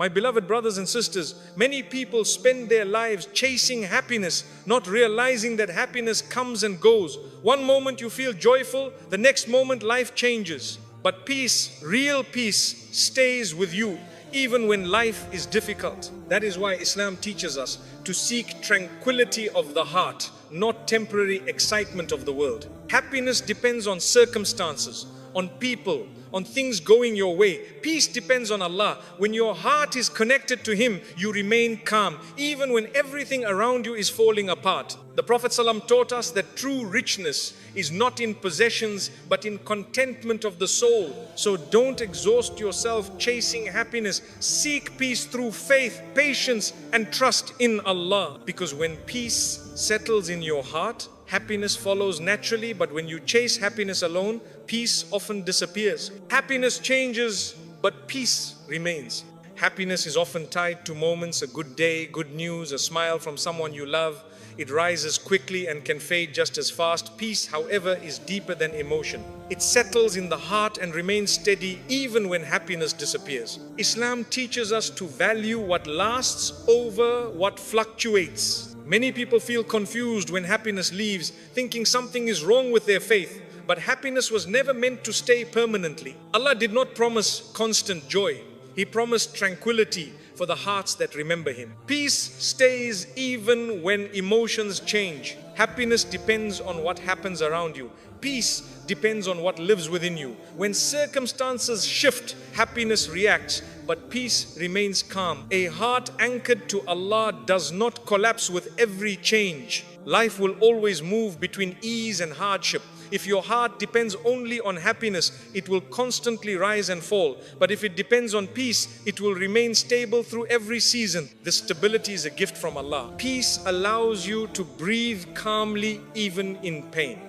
My beloved brothers and sisters, many people spend their lives chasing happiness, not realizing that happiness comes and goes. One moment you feel joyful, the next moment life changes. But peace, real peace, stays with you even when life is difficult. That is why Islam teaches us to seek tranquility of the heart, not temporary excitement of the world. Happiness depends on circumstances, on people, on things going your way. Peace depends on Allah. When your heart is connected to Him, you remain calm, even when everything around you is falling apart. The Prophet ﷺ taught us that true richness is not in possessions, but in contentment of the soul. So don't exhaust yourself chasing happiness. Seek peace through faith, patience, and trust in Allah. Because when peace settles in your heart, happiness follows naturally. But when you chase happiness alone, peace often disappears. Happiness changes, but peace remains. Happiness is often tied to moments, a good day, good news, a smile from someone you love. It rises quickly and can fade just as fast. Peace, however, is deeper than emotion. It settles in the heart and remains steady even when happiness disappears. Islam teaches us to value what lasts over what fluctuates. Many people feel confused when happiness leaves, thinking something is wrong with their faith. But happiness was never meant to stay permanently. Allah did not promise constant joy. He promised tranquility for the hearts that remember Him. Peace stays even when emotions change. Happiness depends on what happens around you. Peace depends on what lives within you. When circumstances shift, happiness reacts, but peace remains calm. A heart anchored to Allah does not collapse with every change. Life will always move between ease and hardship. If your heart depends only on happiness, it will constantly rise and fall. But if it depends on peace, it will remain stable through every season. This stability is a gift from Allah. Peace allows you to breathe calmly even in pain.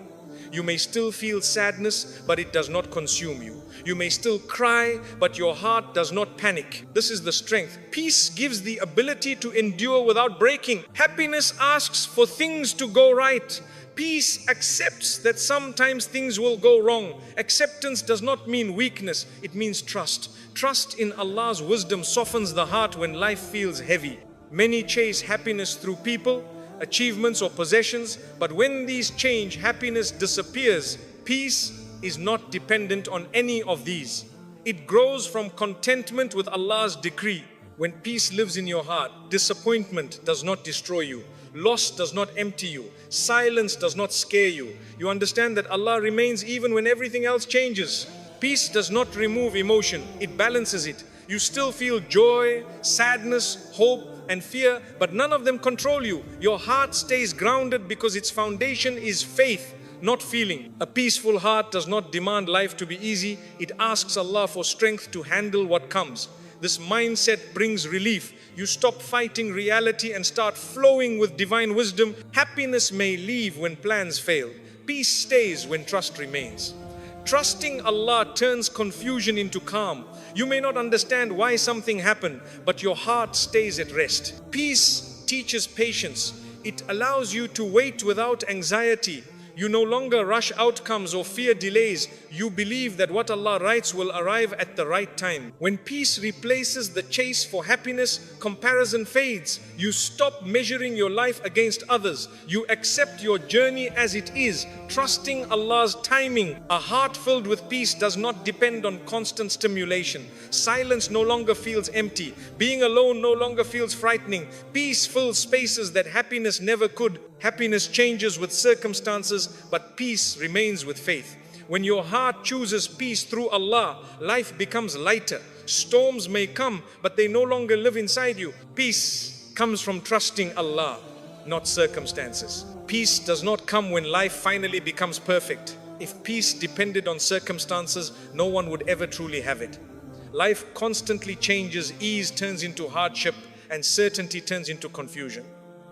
You may still feel sadness, but it does not consume you. You may still cry, but your heart does not panic. This is the strength. Peace gives the ability to endure without breaking. Happiness asks for things to go right. Peace accepts that sometimes things will go wrong. Acceptance does not mean weakness, it means trust. Trust in Allah's wisdom softens the heart when life feels heavy. Many chase happiness through people, achievements or possessions, but when these change, happiness disappears. Peace is not dependent on any of these. It grows from contentment with Allah's decree. When peace lives in your heart, disappointment does not destroy you. Loss does not empty you. Silence does not scare you. You understand that Allah remains even when everything else changes. Peace does not remove emotion, it balances it. You still feel joy, sadness, hope, and fear, but none of them control you. Your heart stays grounded because its foundation is faith, not feeling. A peaceful heart does not demand life to be easy. It asks Allah for strength to handle what comes. This mindset brings relief. You stop fighting reality and start flowing with divine wisdom. Happiness may leave when plans fail. Peace stays when trust remains. Trusting Allah turns confusion into calm. You may not understand why something happened, but your heart stays at rest. Peace teaches patience. It allows you to wait without anxiety. You no longer rush outcomes or fear delays. You believe that what Allah writes will arrive at the right time. When peace replaces the chase for happiness, comparison fades. You stop measuring your life against others. You accept your journey as it is, trusting Allah's timing. A heart filled with peace does not depend on constant stimulation. Silence no longer feels empty. Being alone no longer feels frightening. Peace fills spaces that happiness never could. Happiness changes with circumstances, but peace remains with faith. When your heart chooses peace through Allah, life becomes lighter. Storms may come, but they no longer live inside you. Peace comes from trusting Allah, not circumstances. Peace does not come when life finally becomes perfect. If peace depended on circumstances, no one would ever truly have it. Life constantly changes. Ease turns into hardship, and certainty turns into confusion.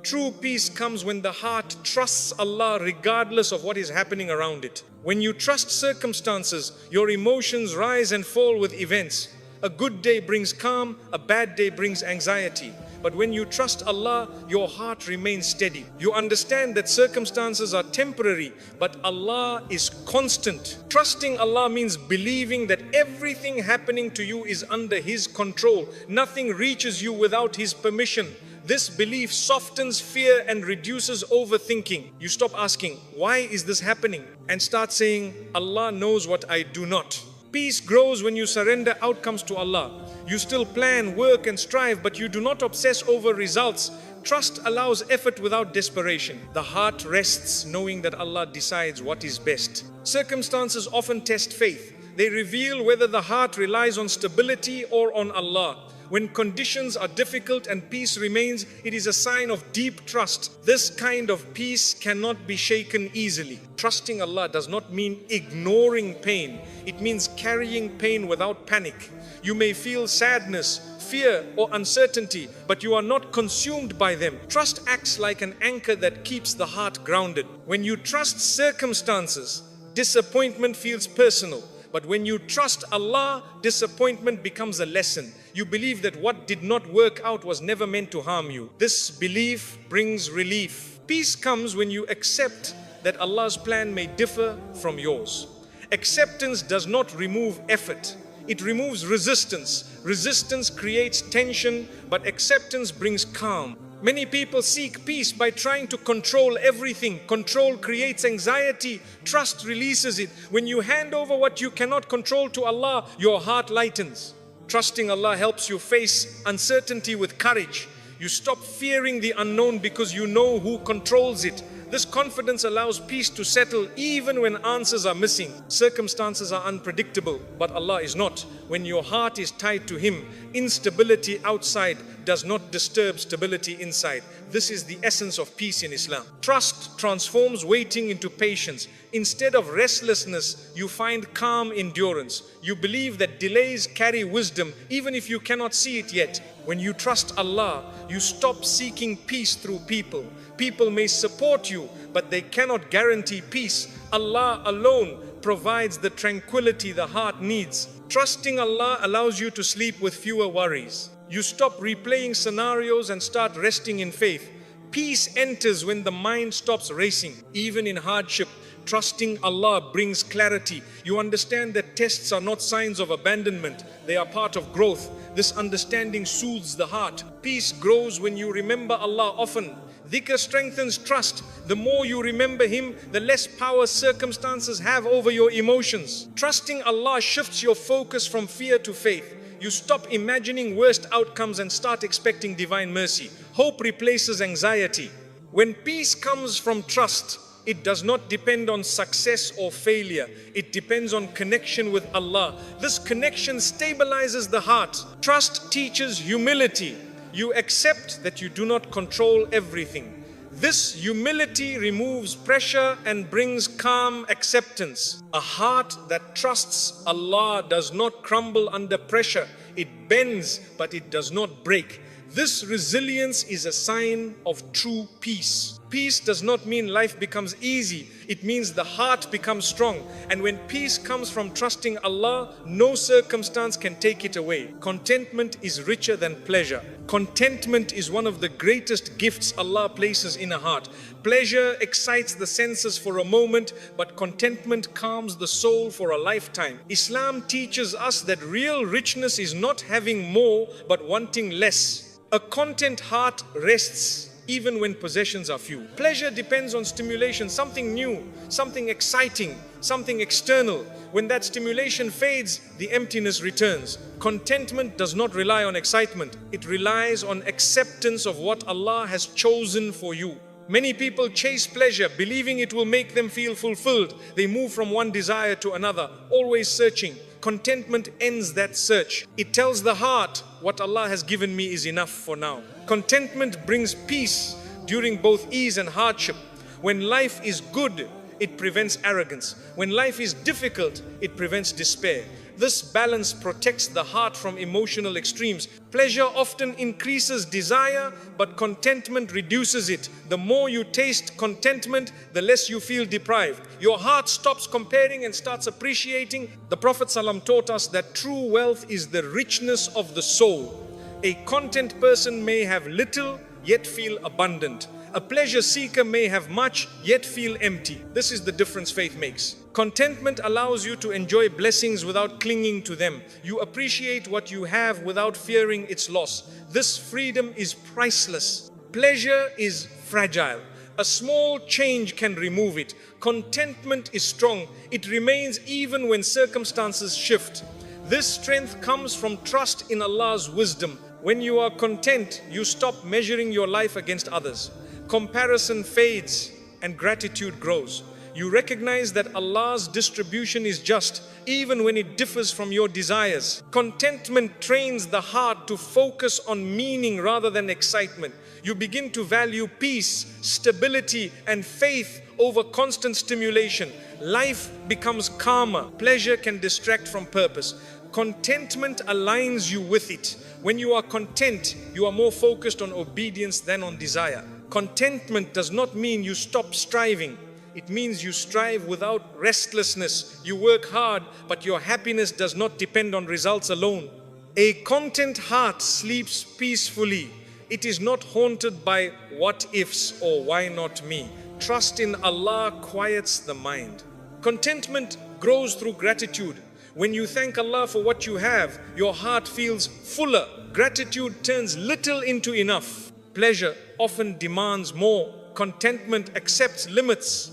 True peace comes when the heart trusts Allah regardless of what is happening around it. When you trust circumstances, your emotions rise and fall with events. A good day brings calm, a bad day brings anxiety. But when you trust Allah, your heart remains steady. You understand that circumstances are temporary, but Allah is constant. Trusting Allah means believing that everything happening to you is under His control. Nothing reaches you without His permission. This belief softens fear and reduces overthinking. You stop asking, why is this happening? And start saying, Allah knows what I do not. Peace grows when you surrender outcomes to Allah. You still plan, work and strive, but you do not obsess over results. Trust allows effort without desperation. The heart rests knowing that Allah decides what is best. Circumstances often test faith. They reveal whether the heart relies on stability or on Allah. When conditions are difficult and peace remains, it is a sign of deep trust. This kind of peace cannot be shaken easily. Trusting Allah does not mean ignoring pain. It means carrying pain without panic. You may feel sadness, fear or uncertainty, but you are not consumed by them. Trust acts like an anchor that keeps the heart grounded. When you trust circumstances, disappointment feels personal. But when you trust Allah, disappointment becomes a lesson. You believe that what did not work out was never meant to harm you. This belief brings relief. Peace comes when you accept that Allah's plan may differ from yours. Acceptance does not remove effort. It removes resistance. Resistance creates tension, but acceptance brings calm. Many people seek peace by trying to control everything. Control creates anxiety. Trust releases it. When you hand over what you cannot control to Allah, your heart lightens. Trusting Allah helps you face uncertainty with courage. You stop fearing the unknown because you know who controls it. This confidence allows peace to settle even when answers are missing. Circumstances are unpredictable, but Allah is not. When your heart is tied to Him, instability outside does not disturb stability inside. This is the essence of peace in Islam. Trust transforms waiting into patience. Instead of restlessness, you find calm endurance. You believe that delays carry wisdom, even if you cannot see it yet. When you trust Allah, you stop seeking peace through people. People may support you, but they cannot guarantee peace. Allah alone provides the tranquility the heart needs. Trusting Allah allows you to sleep with fewer worries. You stop replaying scenarios and start resting in faith. Peace enters when the mind stops racing. Even in hardship, trusting Allah brings clarity. You understand that tests are not signs of abandonment. They are part of growth. This understanding soothes the heart. Peace grows when you remember Allah often. Dhikr strengthens trust. The more you remember Him, the less power circumstances have over your emotions. Trusting Allah shifts your focus from fear to faith. You stop imagining worst outcomes and start expecting divine mercy. Hope replaces anxiety. When peace comes from trust, it does not depend on success or failure. It depends on connection with Allah. This connection stabilizes the heart. Trust teaches humility. You accept that you do not control everything. This humility removes pressure and brings calm acceptance. A heart that trusts Allah does not crumble under pressure. It bends, but it does not break. This resilience is a sign of true peace. Peace does not mean life becomes easy. It means the heart becomes strong. And when peace comes from trusting Allah, no circumstance can take it away. Contentment is richer than pleasure. Contentment is one of the greatest gifts Allah places in a heart. Pleasure excites the senses for a moment, but contentment calms the soul for a lifetime. Islam teaches us that real richness is not having more, but wanting less. A content heart rests even when possessions are few. Pleasure depends on stimulation, something new, something exciting, something external. When that stimulation fades, the emptiness returns. Contentment does not rely on excitement. It relies on acceptance of what Allah has chosen for you. Many people chase pleasure, believing it will make them feel fulfilled. They move from one desire to another, always searching. Contentment ends that search. It tells the heart, what Allah has given me is enough for now. Contentment brings peace during both ease and hardship. When life is good, it prevents arrogance. When life is difficult, it prevents despair. This balance protects the heart from emotional extremes. Pleasure often increases desire, but contentment reduces it. The more you taste contentment, the less you feel deprived. Your heart stops comparing and starts appreciating. The Prophet ﷺ taught us that true wealth is the richness of the soul. A content person may have little, yet feel abundant. A pleasure seeker may have much, yet feel empty. This is the difference faith makes. Contentment allows you to enjoy blessings without clinging to them. You appreciate what you have without fearing its loss. This freedom is priceless. Pleasure is fragile. A small change can remove it. Contentment is strong. It remains even when circumstances shift. This strength comes from trust in Allah's wisdom. When you are content, you stop measuring your life against others. Comparison fades and gratitude grows. You recognize that Allah's distribution is just, even when it differs from your desires. Contentment trains the heart to focus on meaning rather than excitement. You begin to value peace, stability, and faith over constant stimulation. Life becomes calmer. Pleasure can distract from purpose. Contentment aligns you with it. When you are content, you are more focused on obedience than on desire. Contentment does not mean you stop striving. It means you strive without restlessness. You work hard, but your happiness does not depend on results alone. A content heart sleeps peacefully. It is not haunted by what ifs or why not me. Trust in Allah quiets the mind. Contentment grows through gratitude. When you thank Allah for what you have, your heart feels fuller. Gratitude turns little into enough. Pleasure often demands more. Contentment accepts limits.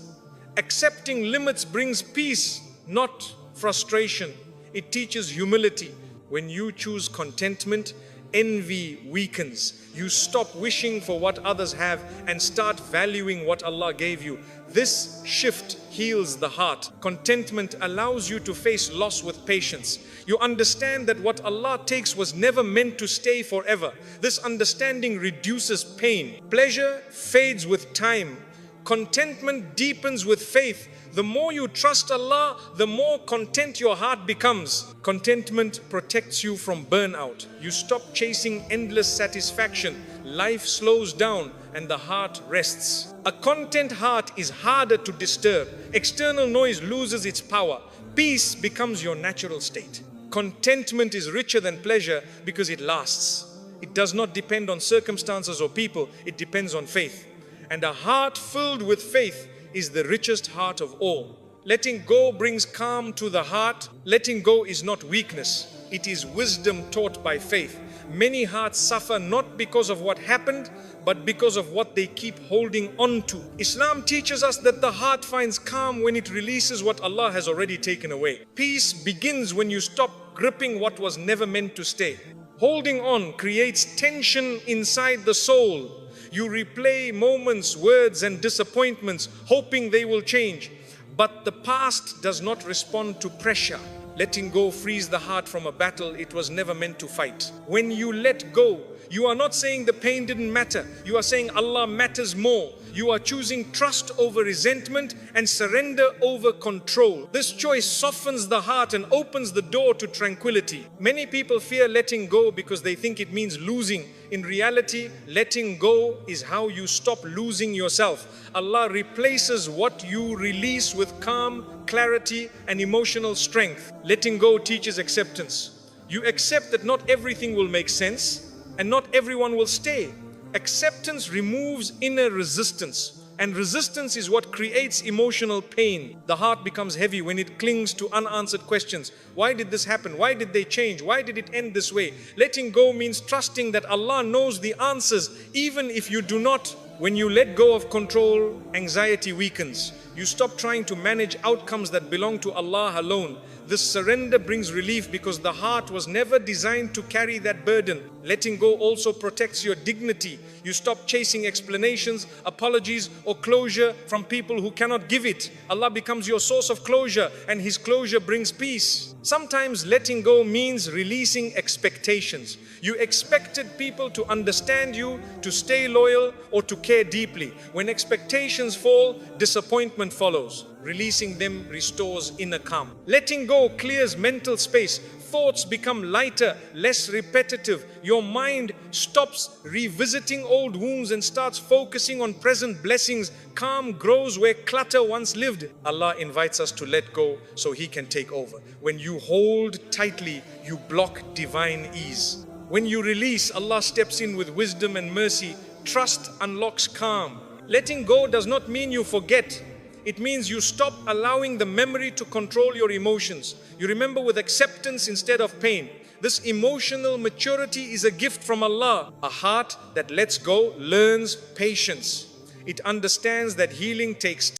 Accepting limits brings peace, not frustration. It teaches humility. When you choose contentment, envy weakens. You stop wishing for what others have and start valuing what Allah gave you. This shift heals the heart. Contentment allows you to face loss with patience. You understand that what Allah takes was never meant to stay forever. This understanding reduces pain. Pleasure fades with time. Contentment deepens with faith. The more you trust Allah, the more content your heart becomes. Contentment protects you from burnout. You stop chasing endless satisfaction. Life slows down and the heart rests. A content heart is harder to disturb. External noise loses its power. Peace becomes your natural state. Contentment is richer than pleasure because it lasts. It does not depend on circumstances or people. It depends on faith. And a heart filled with faith is the richest heart of all. Letting go brings calm to the heart. Letting go is not weakness. It is wisdom taught by faith. Many hearts suffer not because of what happened, but because of what they keep holding on to. Islam teaches us that the heart finds calm when it releases what Allah has already taken away. Peace begins when you stop gripping what was never meant to stay. Holding on creates tension inside the soul. You replay moments, words, and disappointments, hoping they will change. But the past does not respond to pressure. Letting go frees the heart from a battle it was never meant to fight. When you let go, you are not saying the pain didn't matter. You are saying Allah matters more. You are choosing trust over resentment and surrender over control. This choice softens the heart and opens the door to tranquility. Many people fear letting go because they think it means losing. In reality, letting go is how you stop losing yourself. Allah replaces what you release with calm, clarity, and emotional strength. Letting go teaches acceptance. You accept that not everything will make sense and not everyone will stay. Acceptance removes inner resistance, and resistance is what creates emotional pain. The heart becomes heavy when it clings to unanswered questions. Why did this happen? Why did they change? Why did it end this way? Letting go means trusting that Allah knows the answers, even if you do not. When you let go of control, anxiety weakens. You stop trying to manage outcomes that belong to Allah alone. This surrender brings relief because the heart was never designed to carry that burden. Letting go also protects your dignity. You stop chasing explanations, apologies, or closure from people who cannot give it. Allah becomes your source of closure, and His closure brings peace. Sometimes letting go means releasing expectations. You expected people to understand you, to stay loyal, or to care deeply. When expectations fall, disappointment follows. Releasing them restores inner calm. Letting go clears mental space. Thoughts become lighter, less repetitive. Your mind stops revisiting old wounds and starts focusing on present blessings. Calm grows where clutter once lived. Allah invites us to let go so He can take over. When you hold tightly, you block divine ease. When you release, Allah steps in with wisdom and mercy. Trust unlocks calm. Letting go does not mean you forget. It means you stop allowing the memory to control your emotions. You remember with acceptance instead of pain. This emotional maturity is a gift from Allah. A heart that lets go learns patience. It understands that healing takes time.